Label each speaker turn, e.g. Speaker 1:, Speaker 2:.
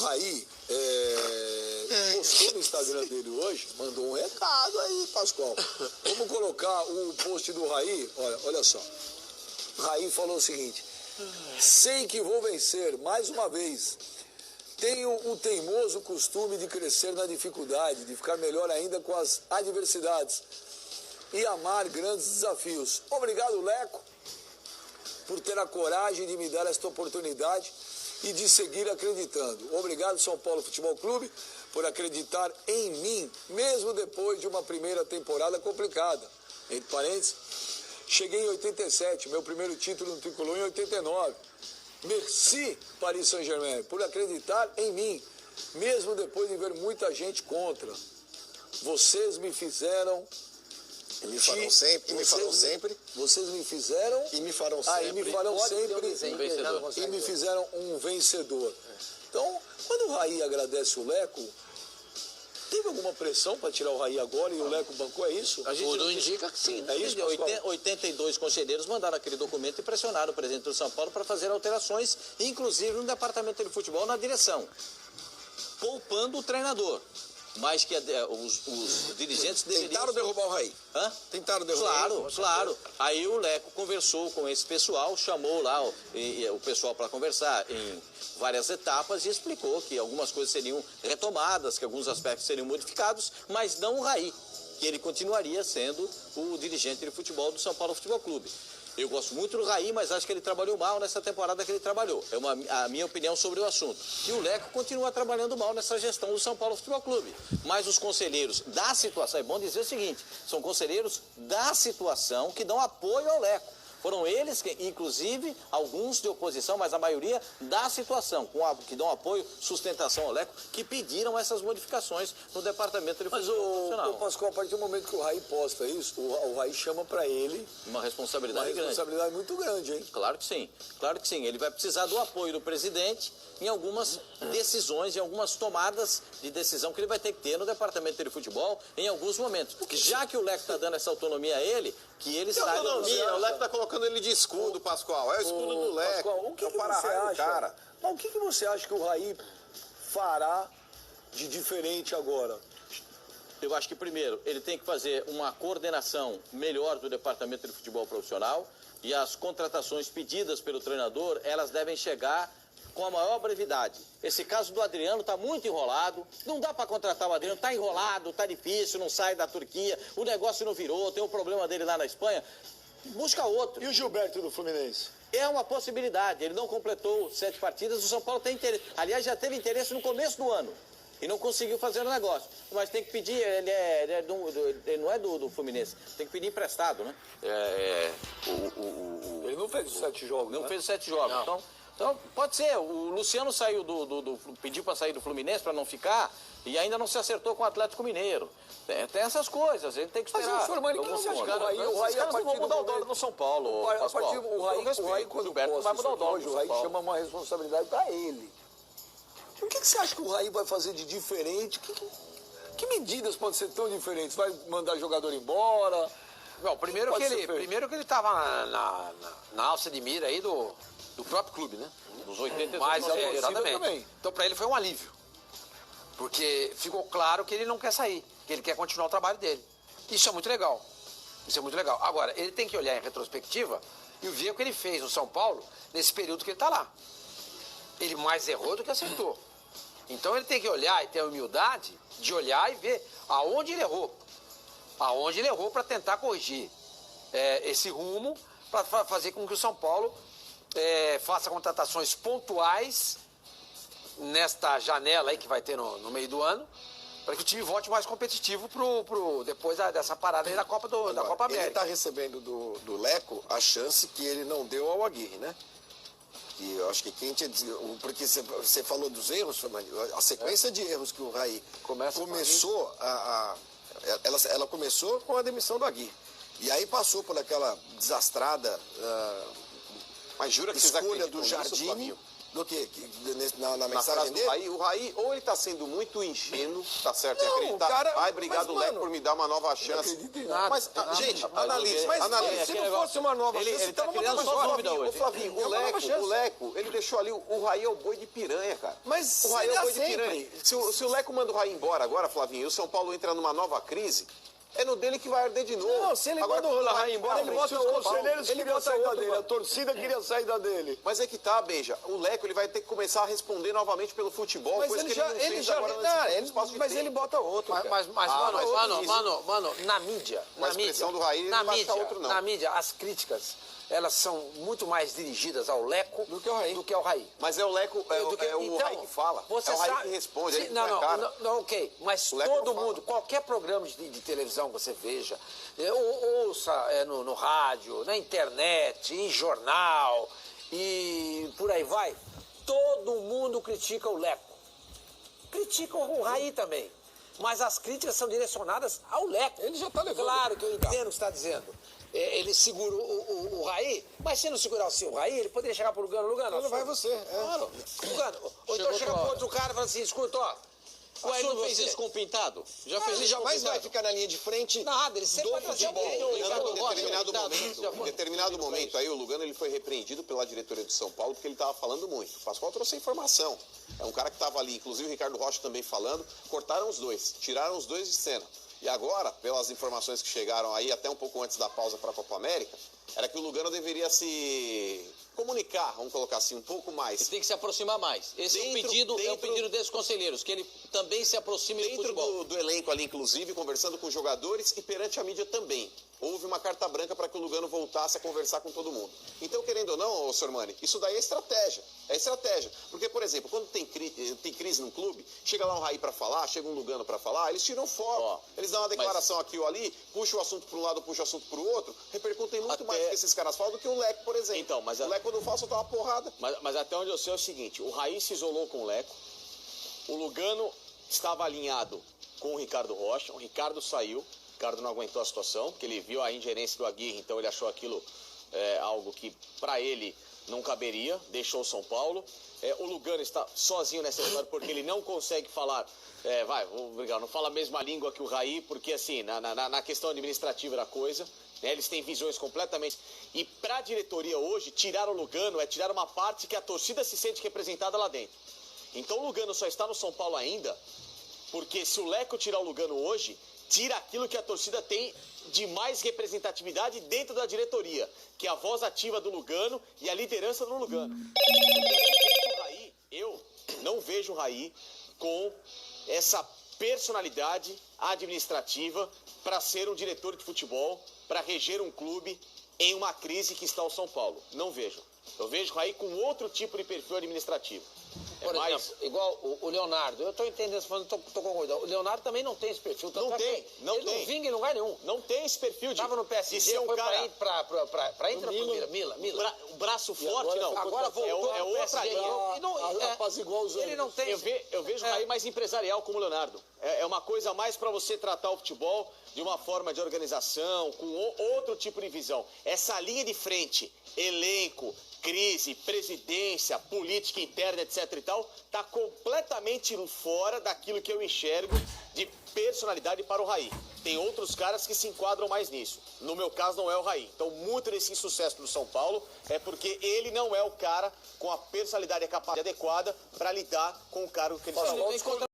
Speaker 1: Raí postou no Instagram dele hoje, mandou um recado aí, Pascoal. Vamos colocar o post do Raí, olha só. O Raí falou o seguinte: sei que vou vencer mais uma vez. Tenho o teimoso costume de crescer na dificuldade, de ficar melhor ainda com as adversidades e amar grandes desafios. Obrigado, Leco, por ter a coragem de me dar esta oportunidade e de seguir acreditando. Obrigado, São Paulo Futebol Clube, por acreditar em mim, mesmo depois de uma primeira temporada complicada. Entre parênteses, cheguei em 87, meu primeiro título no Tricolor em 89. Merci, Paris Saint-Germain, por acreditar em mim, mesmo depois de ver muita gente contra. Vocês me fizeram...
Speaker 2: E me farão sempre,
Speaker 1: Vocês me fizeram...
Speaker 2: E me farão sempre.
Speaker 1: E me farão sempre. E me fizeram um vencedor. Então, quando o Raí agradece o Leco, teve alguma pressão para tirar o Raí agora e o Leco bancou, é isso?
Speaker 3: Tudo indica que sim.
Speaker 1: É isso,
Speaker 3: 82 conselheiros mandaram aquele documento e pressionaram o presidente do São Paulo para fazer alterações, inclusive no departamento de futebol, na direção, poupando o treinador. Mas que os dirigentes deveriam...
Speaker 2: Tentaram derrubar o Raí.
Speaker 3: Hã?
Speaker 2: Tentaram derrubar o Raí.
Speaker 3: Claro. Aí o Leco conversou com esse pessoal, chamou lá o pessoal para conversar em várias etapas e explicou que algumas coisas seriam retomadas, que alguns aspectos seriam modificados, mas não o Raí, que ele continuaria sendo o dirigente de futebol do São Paulo Futebol Clube. Eu gosto muito do Raí, mas acho que ele trabalhou mal nessa temporada que ele trabalhou. É a minha opinião sobre o assunto. E o Leco continua trabalhando mal nessa gestão do São Paulo Futebol Clube. Mas os conselheiros da situação, é bom dizer o seguinte, são conselheiros da situação que dão apoio ao Leco. Foram eles, que, inclusive, alguns de oposição, mas a maioria da situação, que dão apoio, sustentação ao Leco, que pediram essas modificações no departamento de futebol profissional.
Speaker 1: Mas, Pascoal, a partir do momento que o Raí posta isso, o Raí chama para ele
Speaker 3: uma responsabilidade
Speaker 1: muito grande, hein?
Speaker 3: Claro que sim, claro que sim. Ele vai precisar do apoio do presidente em algumas decisões, em algumas tomadas de decisão que ele vai ter que ter no departamento de futebol em alguns momentos. Porque já que o Leco está dando essa autonomia a ele, que ele saiba...
Speaker 2: O Leco está colocando ele de escudo, Pascoal. É o escudo do Leco.
Speaker 1: Pascoal, o que você acha? Cara. Mas o que você acha que o Raí fará de diferente agora?
Speaker 3: Eu acho que, primeiro, ele tem que fazer uma coordenação melhor do departamento de futebol profissional e as contratações pedidas pelo treinador, elas devem chegar com a maior brevidade. Esse caso do Adriano está muito enrolado, não dá para contratar o Adriano, está enrolado, está difícil, não sai da Turquia, o negócio não virou, tem um problema dele lá na Espanha, busca outro.
Speaker 1: E o Gilberto do Fluminense?
Speaker 3: É uma possibilidade, ele não completou 7 partidas, o São Paulo tem interesse, aliás, já teve interesse no começo do ano. E não conseguiu fazer o negócio. Mas tem que pedir, ele não é do Fluminense, tem que pedir emprestado, né?
Speaker 1: Ele não fez os 7 jogos,
Speaker 3: Não fez os 7 jogos, então, pode ser, o Luciano saiu pediu para sair do Fluminense para não ficar e ainda não se acertou com o Atlético Mineiro. Tem essas coisas, ele tem que esperar.
Speaker 1: Mas o Formani, que você acha que o Raí
Speaker 3: não vão mudar o dono no São Paulo, Pascoal.
Speaker 1: O Raí, quando vai mudar o dono hoje, o Raí chama uma responsabilidade para ele. O que você acha que o Raí vai fazer de diferente? Que medidas podem ser tão diferentes? Vai mandar jogador embora?
Speaker 4: Não, primeiro que ele estava na alça de mira aí do próprio clube, né?
Speaker 3: Dos 82
Speaker 4: Mas, exatamente. Então, para ele foi um alívio. Porque ficou claro que ele não quer sair, que ele quer continuar o trabalho dele. Isso é muito legal. Isso é muito legal. Agora, ele tem que olhar em retrospectiva e ver o que ele fez no São Paulo nesse período que ele está lá. Ele mais errou do que acertou. Então, ele tem que olhar e ter a humildade de olhar e ver aonde ele errou. Aonde ele errou para tentar corrigir esse rumo, para fazer com que o São Paulo faça contratações pontuais nesta janela aí que vai ter no meio do ano, para que o time volte mais competitivo depois dessa parada aí da Copa América.
Speaker 2: Ele está recebendo do Leco a chance que ele não deu ao Aguirre, né? E eu acho que quem tinha... Porque você falou dos erros, a sequência de erros que o Raí começou ela começou com a demissão do Aguirre. E aí passou por aquela desastrada
Speaker 4: Mas jura que
Speaker 2: escolha do Jardine. Do que? Na
Speaker 5: Na
Speaker 2: mensagem
Speaker 5: frase do
Speaker 2: dele?
Speaker 5: Raí, o Raí, ou ele tá sendo muito ingênuo, tá certo, em
Speaker 2: Não,
Speaker 5: acreditar,
Speaker 2: cara,
Speaker 5: ai, obrigado,
Speaker 2: mas,
Speaker 5: Leco,
Speaker 2: mano,
Speaker 5: por me dar uma nova chance. Mas, gente, analise,
Speaker 2: Mas
Speaker 5: analise.
Speaker 2: se não fosse uma nova chance,
Speaker 3: ele tá
Speaker 2: então
Speaker 3: criando só dúvida hoje.
Speaker 5: Ô, Flavinho,
Speaker 2: É uma nova chance.
Speaker 5: o Leco, ele deixou ali, o Raí é o boi de piranha, cara.
Speaker 2: Mas
Speaker 5: o Raí é o
Speaker 2: será
Speaker 5: boi de
Speaker 2: sempre?
Speaker 5: piranha. Se o Leco manda o Raí embora agora, Flavinho, e o São Paulo entra numa nova crise, é no dele que vai arder de novo.
Speaker 2: Não, se ele
Speaker 5: Agora,
Speaker 2: manda o Raí embora, ele bota os conselheiros que queriam a saída dele. A torcida queria a saída dele.
Speaker 5: Mas é que tá, Benja. O Leco ele vai ter que começar a responder novamente pelo futebol.
Speaker 2: Mas
Speaker 5: coisa
Speaker 2: ele
Speaker 5: que
Speaker 2: já,
Speaker 5: não
Speaker 2: ele
Speaker 5: fez
Speaker 2: já,
Speaker 5: agora nesse espaço de
Speaker 2: mas
Speaker 5: tempo.
Speaker 2: ele bota outro. cara.
Speaker 4: Mas, mano, na mídia,
Speaker 5: A expressão do Raí não vai achar outro, não.
Speaker 4: na mídia, as críticas, elas são muito mais dirigidas ao Leco
Speaker 2: Do que ao Raí.
Speaker 5: Mas é o Leco, o Raí que fala.
Speaker 4: Você
Speaker 5: é o Raí
Speaker 4: sabe,
Speaker 5: que responde, é ele que
Speaker 4: não,
Speaker 5: põe a cara.
Speaker 4: não, ok. Mas
Speaker 5: O Leco
Speaker 4: todo
Speaker 5: não fala.
Speaker 4: mundo, qualquer programa de televisão que você veja, ouça no rádio, na internet, em jornal e por aí vai, todo mundo critica o Leco. Critica o Raí também. Mas as críticas são direcionadas ao Leco.
Speaker 2: Ele já tá levando.
Speaker 4: Claro que eu entendo o que você está dizendo. Ele segura o Raí, mas se não segurar o Raí, ele poderia chegar pro Lugano.
Speaker 2: Ele vai você.
Speaker 4: Claro. Lugano. Ou então chega pro outro cara e fala assim, escuta, ó.
Speaker 3: Ué, ele não
Speaker 4: assume
Speaker 3: fez
Speaker 4: você.
Speaker 3: isso com o Pintado? Já fez
Speaker 2: Ele
Speaker 3: isso com o
Speaker 2: jamais vai
Speaker 3: Pintado?
Speaker 2: ficar na linha de frente
Speaker 4: Nada, ele sempre
Speaker 2: do
Speaker 4: vai trazer
Speaker 2: futebol.
Speaker 4: alguém.
Speaker 3: O
Speaker 5: Em
Speaker 3: Ricardo Rocha,
Speaker 5: determinado
Speaker 3: Pintado,
Speaker 5: momento,
Speaker 3: já foi.
Speaker 5: em determinado momento aí, o Lugano ele foi repreendido pela diretoria de São Paulo porque ele estava falando muito. O Pascoal trouxe a informação. É um cara que estava ali, inclusive o Ricardo Rocha também falando, cortaram os dois, tiraram os dois de cena. E agora, pelas informações que chegaram aí, até um pouco antes da pausa para a Copa América, era que o Lugano deveria se comunicar, vamos colocar assim, um pouco mais.
Speaker 3: Ele tem que se aproximar mais. Esse é o pedido desses conselheiros, que ele também se aproxime do
Speaker 5: Dentro
Speaker 3: futebol.
Speaker 5: do elenco ali, inclusive, conversando com os jogadores e perante a mídia também. Houve uma carta branca para que o Lugano voltasse a conversar com todo mundo. Então, querendo ou não, Sormani, isso daí é estratégia. É estratégia. Porque, por exemplo, quando tem crise num clube, chega lá um Raí para falar, chega um Lugano para falar, eles tiram foto.
Speaker 3: Ó,
Speaker 5: eles dão uma declaração aqui ou ali, puxa o assunto para um lado, puxa o assunto para o outro, repercutem muito
Speaker 3: Até-
Speaker 5: mais do que esses caras falam do que o Leco, por exemplo.
Speaker 3: Então, mas
Speaker 5: o Leco, quando fala, só dá uma porrada.
Speaker 3: Mas até onde eu sei é o seguinte, o Raí se isolou com o Leco, o Lugano estava alinhado com o Ricardo Rocha, o Ricardo saiu, o Ricardo não aguentou a situação, porque ele viu a ingerência do Aguirre, então ele achou aquilo algo que para ele não caberia, deixou o São Paulo. O Lugano está sozinho nessa história porque ele não consegue falar, vou brigar, não fala a mesma língua que o Raí, porque assim, na questão administrativa da coisa, né, eles têm visões completamente... E para a diretoria hoje, tirar o Lugano é tirar uma parte que a torcida se sente representada lá dentro. Então o Lugano só está no São Paulo ainda, porque se o Leco tirar o Lugano hoje, tira aquilo que a torcida tem de mais representatividade dentro da diretoria, que é a voz ativa do Lugano e a liderança do Lugano. Eu não vejo o Raí com essa personalidade administrativa para ser um diretor de futebol, para reger um clube em uma crise que está o São Paulo. Não vejo. Eu vejo o Raí com outro tipo de perfil administrativo.
Speaker 4: Por exemplo, igual o Leonardo, eu estou entendendo, estou concordando. O Leonardo também não tem esse perfil.
Speaker 3: Não tem.
Speaker 4: Ele não vinga em lugar nenhum.
Speaker 3: Não tem esse perfil de...
Speaker 4: Estava no PSG,
Speaker 3: de ser um
Speaker 4: foi
Speaker 3: cara...
Speaker 4: para Inter, Mila.
Speaker 3: O braço forte, não.
Speaker 4: Agora voltou
Speaker 3: é outra linha.
Speaker 1: Apaziguar os
Speaker 4: Ele não tem...
Speaker 3: Eu vejo o Raí mais empresarial como o Leonardo. É uma coisa mais para você tratar o futebol de uma forma de organização, com outro tipo de visão. Essa linha de frente, elenco, crise, presidência, política interna, etc e tal, tá completamente fora daquilo que eu enxergo de personalidade para o Raí. Tem outros caras que se enquadram mais nisso. No meu caso, não é o Raí. Então, muito desse insucesso do São Paulo é porque ele não é o cara com a personalidade e a capacidade adequada para lidar com o cargo que ele está.